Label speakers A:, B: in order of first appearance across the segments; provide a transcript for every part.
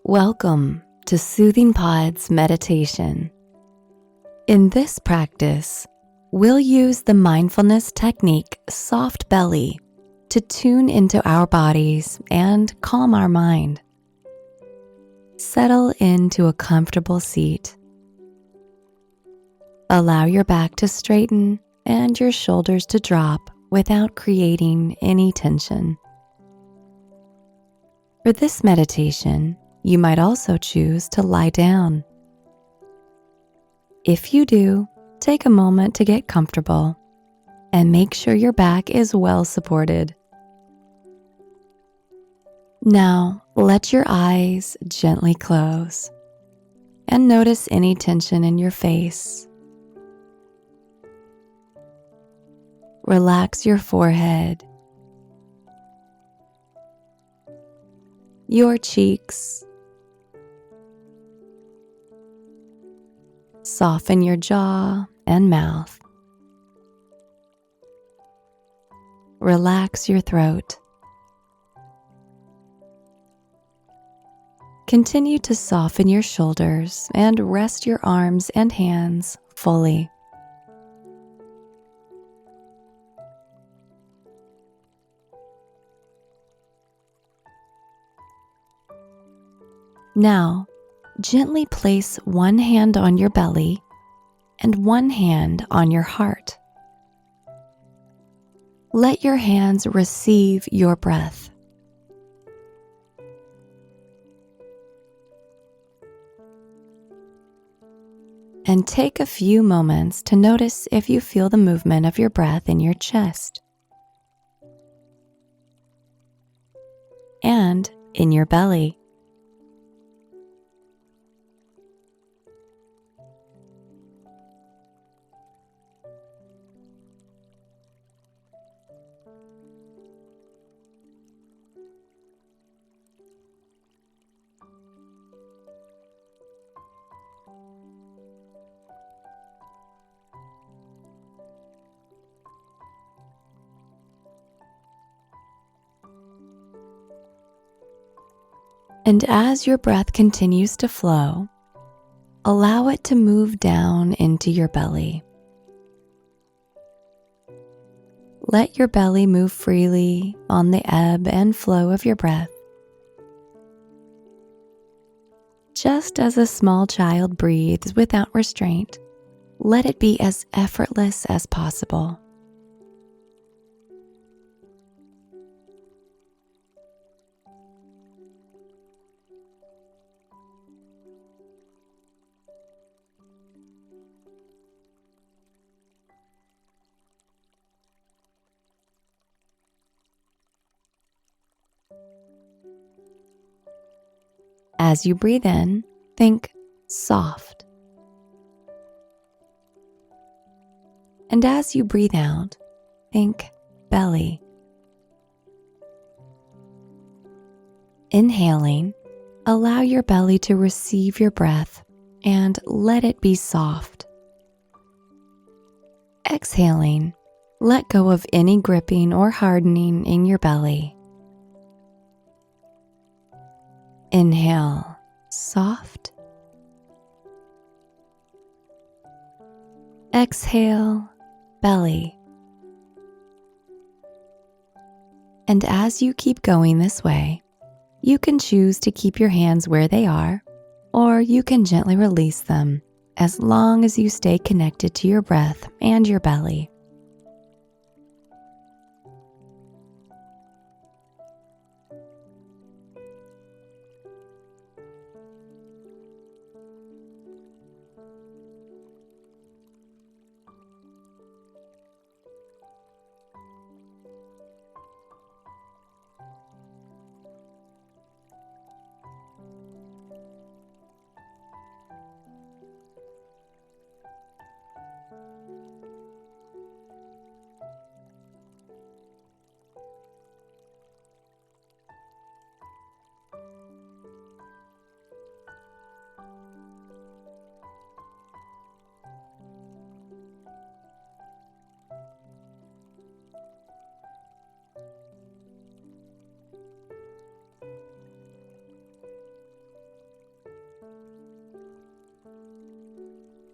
A: Welcome to Soothing Pod's meditation. In this practice, we'll use the mindfulness technique soft belly to tune into our bodies and calm our mind. Settle into a comfortable seat. Allow your back to straighten and your shoulders to drop without creating any tension. For this meditation, you might also choose to lie down. If you do, take a moment to get comfortable and make sure your back is well supported. Now, let your eyes gently close and notice any tension in your face. Relax your forehead, your cheeks. Soften your jaw and mouth. Relax your throat. Continue to soften your shoulders and rest your arms and hands fully. Now, gently place one hand on your belly and one hand on your heart. Let your hands receive your breath. And take a few moments to notice if you feel the movement of your breath in your chest and in your belly. And as your breath continues to flow, allow it to move down into your belly. Let your belly move freely on the ebb and flow of your breath. Just as a small child breathes without restraint, let it be as effortless as possible. As you breathe in, think soft. And as you breathe out, think belly. Inhaling, allow your belly to receive your breath and let it be soft. Exhaling, let go of any gripping or hardening in your belly. Inhale, soft. Exhale, belly. And as you keep going this way, you can choose to keep your hands where they are, or you can gently release them as long as you stay connected to your breath and your belly.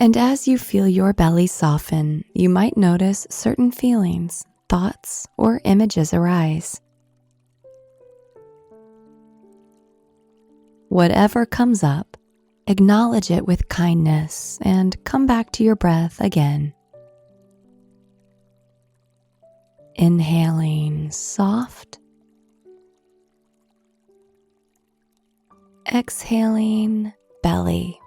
A: And as you feel your belly soften, you might notice certain feelings, thoughts, or images arise. Whatever comes up, acknowledge it with kindness and come back to your breath again. Inhaling soft, exhaling belly.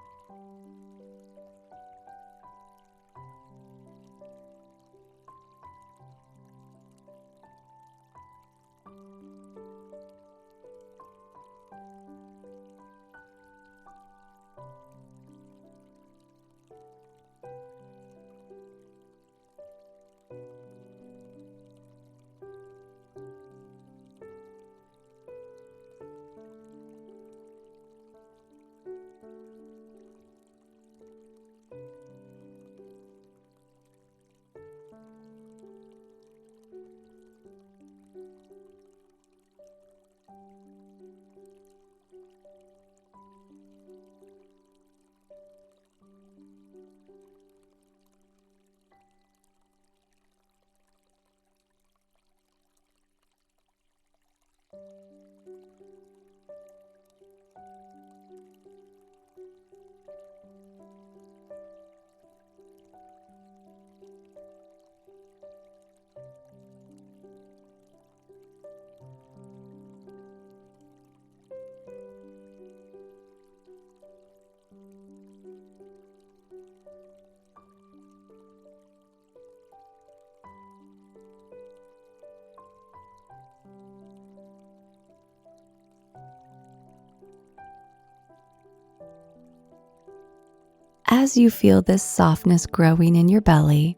A: As you feel this softness growing in your belly,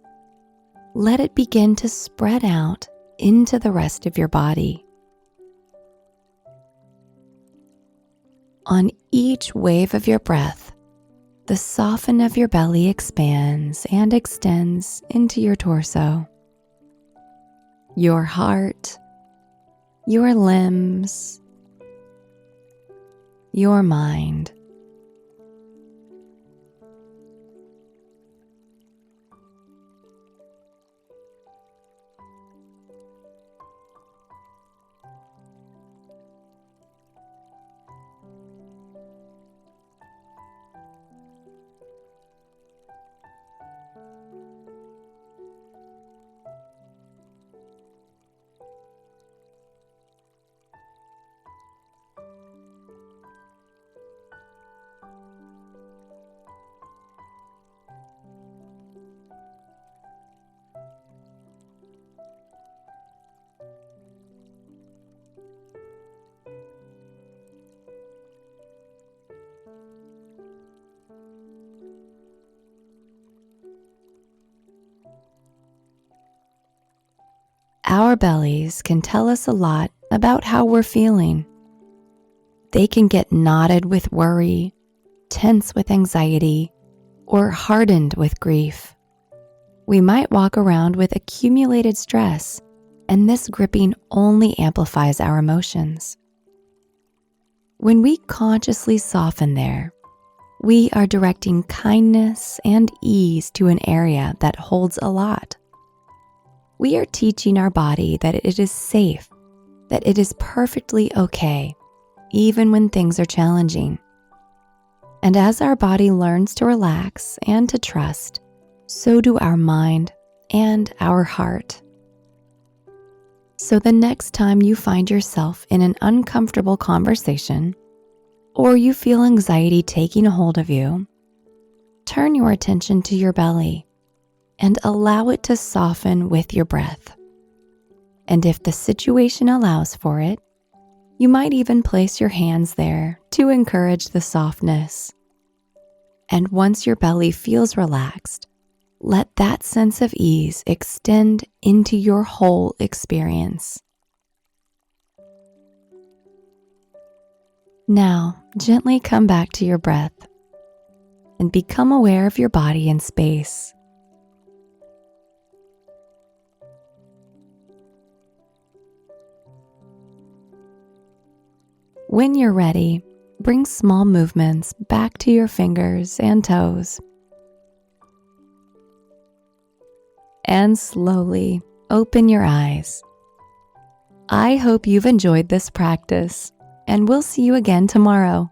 A: let it begin to spread out into the rest of your body. On each wave of your breath, the soften of your belly expands and extends into your torso, your heart, your limbs, your mind. Our bellies can tell us a lot about how we're feeling. They can get knotted with worry, tense with anxiety, or hardened with grief. We might walk around with accumulated stress, and this gripping only amplifies our emotions. When we consciously soften there, we are directing kindness and ease to an area that holds a lot. We are teaching our body that it is safe, that it is perfectly okay, even when things are challenging. And as our body learns to relax and to trust, so do our mind and our heart. So the next time you find yourself in an uncomfortable conversation, or you feel anxiety taking a hold of you, turn your attention to your belly and allow it to soften with your breath. And if the situation allows for it, you might even place your hands there to encourage the softness. And once your belly feels relaxed, let that sense of ease extend into your whole experience. Now, gently come back to your breath and become aware of your body and space. When you're ready, bring small movements back to your fingers and toes. and slowly open your eyes. I hope you've enjoyed this practice, and we'll see you again tomorrow.